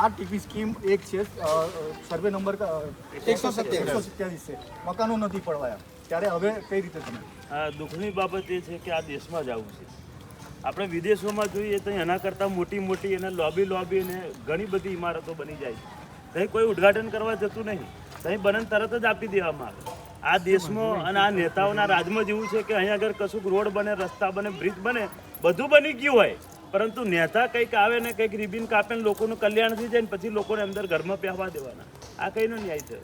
આ TP scheme એક છે સર્વે નંબર 127 છે, મકાનો નથી પડવાયા, ત્યારે હવે કઈ રીતે તમે? દુઃખની બાબત એ છે કે આ દેશમાં જ આવું છે. આપણે વિદેશોમાં જોઈએ તો એના કરતાં મોટી અને લોબી ને ઘણી બધી ઇમારતો બની જાય છે. ત્યાં કોઈ ઉદ્ઘાટન કરવા જતું નહીં, ત્યાં બને તરત જ આપી દેવામાં આવે. આ દેશમાં અને આ નેતાઓના રાજમાં જેવું છે કે અહીંયા આગળ કશુંક રોડ બને, રસ્તા બને, બ્રિજ બને, બધું બની ગયું હોય, પરંતુ નેતા કંઈક આવે ને કંઈક રિબિન કાપે ને લોકોનું કલ્યાણ થઈ જાય ને પછી લોકોને અંદર ઘરમાં પહેવા દેવાના. આ કઈનો ન્યાય છે?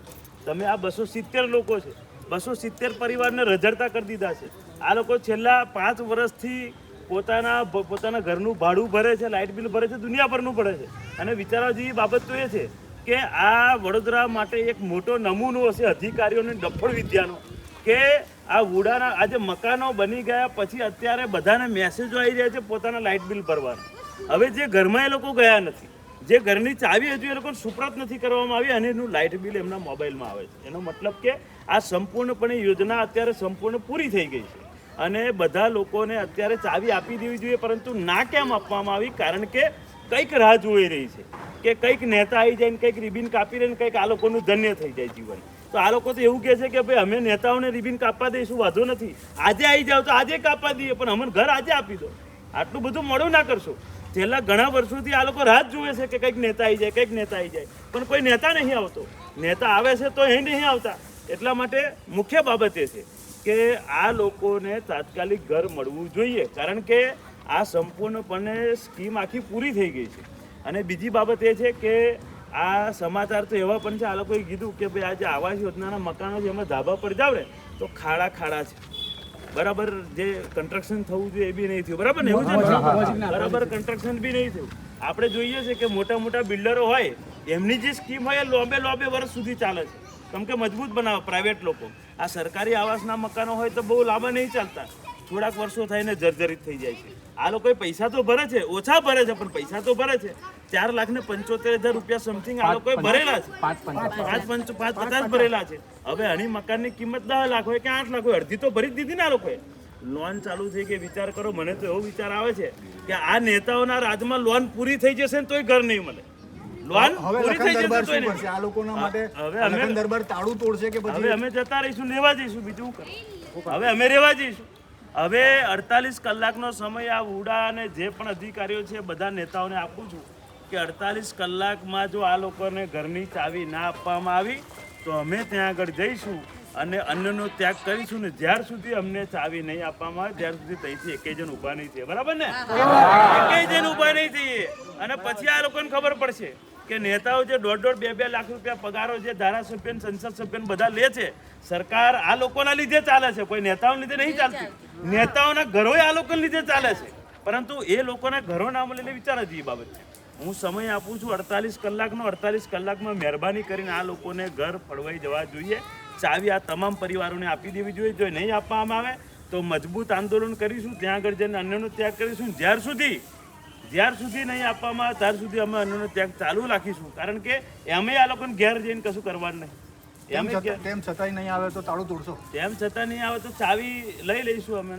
તમે આ 270 લોકો છે, 270 પરિવારને રજડતા કરી દીધા છે. આ લોકો છેલ્લા 5 વર્ષથી પોતાના ઘરનું ભાડું ભરે છે, લાઇટ બિલ ભરે છે, દુનિયાભરનું ભરે છે. અને વિચારવા જેવી બાબત તો એ છે કે આ વડોદરા માટે એક મોટો નમૂનો હશે અધિકારીઓની ડફળ વિદ્યાનો, કે આ વુડાના આજે મકાનો બની ગયા પછી અત્યારે બધાને મેસેજો આવી રહ્યા છે પોતાના લાઇટ બિલ ભરવાના. હવે જે ઘરમાં એ લોકો ગયા નથી, જે ઘરની ચાવી હજુ એ લોકોને સુપ્રત નથી કરવામાં આવી અને એનું લાઇટ બિલ એમના મોબાઈલમાં આવે છે. એનો મતલબ કે આ સંપૂર્ણપણે યોજના અત્યારે સંપૂર્ણ પૂરી થઈ ગઈ છે અને બધા લોકોને અત્યારે ચાવી આપી દેવી જોઈએ, પરંતુ ના કેમ આપવામાં આવી? કારણ કે કંઈક રાહ જોઈ રહી છે કે કંઈક નેતા આવી જાય ને કંઈક રિબિન કાપી રહે ને કંઈક આ લોકોનું ધન્ય થઈ જાય જીવન. તો આ લોકો તો એવું કહે છે કે ભાઈ અમે નેતાઓને રિબિન કાપવા દઈશું, વાંધો નથી, આજે આવી જાઓ તો આજે કાપવા દઈએ, પણ અમને ઘર આજે આપી દો. આટલું બધું મોડું ના કરશો. છેલ્લા ઘણા વર્ષોથી આ લોકો રાહ જુએ છે કે કંઈક નેતા આવી જાય, કંઈક નેતા આવી જાય, પણ કોઈ નેતા નહીં આવતો. નેતા આવે છે તો અહીં નહીં આવતા. એટલા માટે મુખ્ય બાબત એ છે કે આ લોકોને તાત્કાલિક ઘર મળવું જોઈએ, કારણ કે આ સંપૂર્ણપણે સ્કીમ આખી પૂરી થઈ ગઈ છે. અને બીજી બાબત એ છે કે આ સમાચાર તો એવા પણ છે, આ લોકોએ કીધું કે ભાઈ આ જે આવાસ યોજનાના મકાનો છે એમાં ધાબા પર જાવ ને તો ખાડા છે, બરાબર. જે કન્સ્ટ્રક્શન થવું જોઈએ એ બી નહીં થયું, બરાબર ને? એવું છે, બરાબર કન્સ્ટ્રક્શન બી નહીં થયું. આપણે જોઈએ છે કે મોટા બિલ્ડરો હોય એમની જે સ્કીમ હોય એ લોબે વર્ષ સુધી ચાલે છે, કેમ કે મજબૂત બનાવે પ્રાઇવેટ લોકો. આ સરકારી આવાસના મકાનો હોય તો બહુ લાંબા નહીં ચાલતા, થોડાક વર્ષો થઈને જર્જરિત થઈ જાય છે. આ લોકોએ પૈસા તો ભરે છે, ઓછા ભરે છે પણ પૈસા તો ભરે છે. 4,75,000 રૂપિયા સમથિંગ આ લોકોએ ભરેલા છે, 5,50,000 ભરેલા છે. હવે આની મકાનની કિંમત 10 લાખ હોય કે 8 લાખ હોય, અડધી તો ભરી જ દીધી ને આ લોકોએ. લોન ચાલુ થઈ ગઈ. વિચાર કરો, મને તો એવો વિચાર આવે છે કે આ નેતાઓના રાજમાં લોન પૂરી થઈ જશે ને તોય ઘર નહીં મળે. લોન પૂરી થઈ જશે તો આ લોકોના માટે હવે દરબાર તાળું તોડશે કે પછી હવે અમે જતા રહીશું, લેવા જઈશું, બીજું હવે અમે રહેવા જઈશું. હવે 48 કલાકનો સમય આ વુડા અને જે પણ અધિકારીઓ છે બધા નેતાઓને આપું છું કે 48 કલાકમાં જો આ લોકોને ઘરની ચાવી ના આપવામાં આવી તો અમે ત્યાં આગળ જઈશું અને અન્નનો ત્યાગ કરીશું ને જ્યાર સુધી અમને ચાવી નહીં આપવામાં આવે ત્યાર સુધી ત્યાંથી એકેય જણ ઊભા નહીં થઈએ, બરાબર ને? એકેય જણ ઊભા નહીં થઈએ. અને પછી આ લોકોને ખબર પડશે કે નેતાઓ જે 1.5 2 લાખ રૂપિયા પગારો જે ધારાસભ્ય સંસદ સભ્ય બધા લે છે, સરકાર આ લોકોના લીધે ચાલે છે, કોઈ નેતાઓના લીધે નહીં ચાલતી. નેતાઓના ઘરો આ લોકોના લીધે ચાલે છે, પરંતુ એ લોકોના ઘરો ના મળે વિચાર જ એ બાબત છે. હું સમય આપું છું 48 કલાકનો. 48 કલાકમાં મહેરબાની કરીને આ લોકોને ઘર ફળવાઈ જવા જોઈએ. ચાવી આ તમામ પરિવારોને આપી દેવી જોઈએ. જો નહીં આપવામાં આવે તો મજબૂત આંદોલન કરીશું, ત્યાં આગળ જઈને અન્નનો ત્યાગ કરીશું. જ્યાર સુધી નહીં આપવામાં આવે ત્યાર સુધી અમે અન્નનો ત્યાગ ચાલુ રાખીશું, કારણ કે અમે આ લોકોને ઘેર જઈને કશું કરવાનું નહીં. તેમ છતાં નહીં આવે તો તાળું તોડશો? તેમ છતાં નહીં આવે તો ચાવી લઈ લઈશું અમે,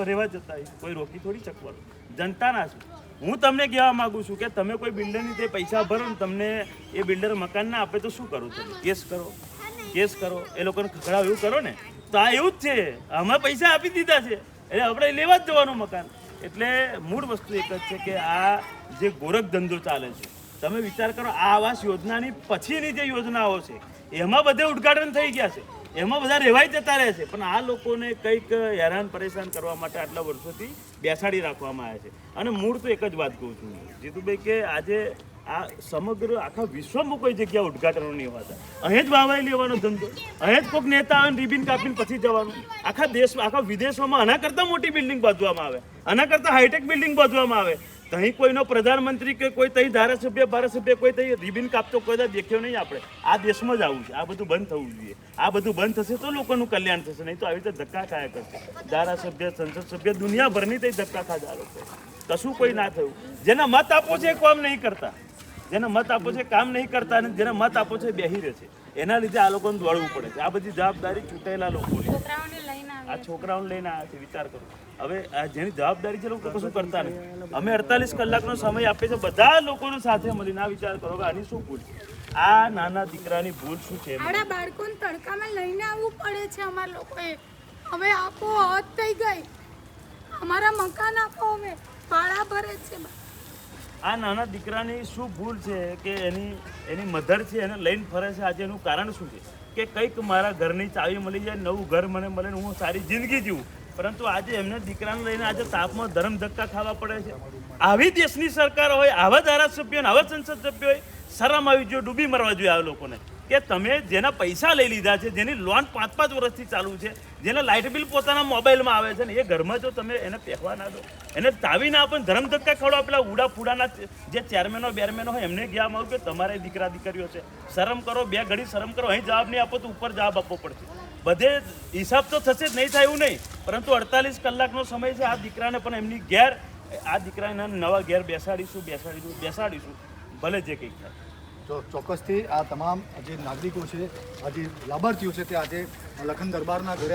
રહેવા જતા કોઈ રોકી થોડી શકવાનું. જનતાના છું. હું તમને કહેવા માંગુ છું કે તમે કોઈ બિલ્ડરની તે પૈસા ભરો ને તમને એ બિલ્ડર મકાન ના આપે તો શું કરો? તમે કેસ કરો, એ લોકોને ખકડાવ, એવું કરો ને. તો આ એવું જ છે, અમે પૈસા આપી દીધા છે એટલે આપણે લેવા જ જવાનું મકાન. એટલે મૂળ વસ્તુ એક જ છે કે આ જે ગોરખ ધંધો ચાલે છે, તમે વિચાર કરો આ આવાસ યોજનાની પછીની જે યોજનાઓ છે એમાં બધે ઉદ્ઘાટન થઈ ગયા છે, એમાં બધા રહેવાય જતા રહે છે, પણ આ લોકોને કંઈક હેરાન પરેશાન કરવા માટે આટલા વર્ષોથી બેસાડી રાખવામાં આવ્યા છે. અને મૂળ તો એક જ વાત કહું છું જીતુભાઈ કે આજે આ સમગ્ર આખા વિશ્વમાં કોઈ જગ્યા ઉદ્ઘાટનો નહીં હોતા. અહીં જ વાવાઈ લેવાનો ધંધો, અહીં જ કોઈક નેતા આવે રિબિન કાપીને પછી જવાનું. આખા દેશમાં આખા વિદેશોમાં આના કરતાં મોટી બિલ્ડિંગ બાંધવામાં આવે, આના કરતાં હાઈટેક બિલ્ડિંગ બાંધવામાં આવે. તહીં કોઈનો પ્રધાનમંત્રી કે કોઈ તહીં ધારાસભ્ય કોઈ તહીં રિબિન કાપતો કોઈ દેખ્યો નહીં. આપણે આ દેશમાં જ આવું છે. આ બધું બંધ થવું જોઈએ. આ બધું બંધ થશે તો લોકોનું કલ્યાણ થશે, નહીં તો આવી રીતે ધક્કા ખાયા કરશે. ધારાસભ્ય, સંસદ સભ્ય દુનિયાભરની તહીં ધક્કા ખાધા લોકો, કશું કોઈ ના થયું. જેના મત આપો છે એ કામ નહીં કરતા. જેને મત આપો છે કામ નહીં કરતા અને જેને મત આપો છે બેહી રહે છે. એના લીધે આ લોકોને દોડવું પડે છે. આ બધી જવાબદારી ચૂંટાયેલા લોકોની. આ છોકરાઓને લઈને આવ્યા છે, વિચાર કરો. હવે આ જેની જવાબદારી છે લોકો કશું કરતા નથી. અમે 48 કલાકનો સમય આપીએ છીએ બધા લોકોને સાથે મળીને. આ વિચાર કરો કે આની શું ભૂલ છે? આ નાના દીકરાની ભૂલ શું છે? આડા બાળકોને તડકામાં લઈને આવવું પડે છે અમારા લોકોએ. હવે આપો હદ થઈ ગઈ, અમારા મકાન આપો, અમે ભાડા ભરે છે. આ નાના દીકરાની શું ભૂલ છે કે એની મધર છે એને લઈને ફરે છે? આજે એનું કારણ શું છે કે કંઈક મારા ઘરની ચાવી મળી જાય, નવું ઘર મને મળે ને હું સારી જિંદગી જીવું, પરંતુ આજે એમને દીકરાને લઈને આજે તાપમાં ધરમ ધક્કા ખાવા પડે છે. આવી દેશની સરકાર હોય, આવા ધારાસભ્યો ને આવા સંસદ સભ્યો હોય, શરમ આવી જોઈએ, ડૂબી મરવા જોઈએ આ લોકોને કે તમે જેના પૈસા લઈ લીધા છે, જેની લોન 5-5 વર્ષથી ચાલુ છે, જેને લાઇટ બિલ પોતાના મોબાઈલમાં આવે છે ને એ ઘરમાં જો તમે એને પહેવા ના દો, એને તાવી ના આપો, ધરમ ધક્કા ખવડાવો, પેલા ઉડા ફૂડાના જે ચેરમેનો બેરમેનો હોય એમને ગયા આવું કે તમારે દીકરા દીકરીઓ છે, શરમ કરો, 2 ઘડી શરમ કરો. અહીં જવાબ નહીં આપો તો ઉપર જવાબ આપવો પડશે. બધે હિસાબ તો થશે જ, નહીં થાય એવું નહીં, પરંતુ 48 કલાકનો સમય છે. આ દીકરાને પણ એમની ઘેર, આ દીકરાને નવા ઘેર બેસાડીશું ભલે જે કંઈક થાય. ચોક્કસથી આ તમામ જે નાગરિકો છે, આ જે લાભાર્થીઓ છે તે આજે લખન દરબારના ઘરે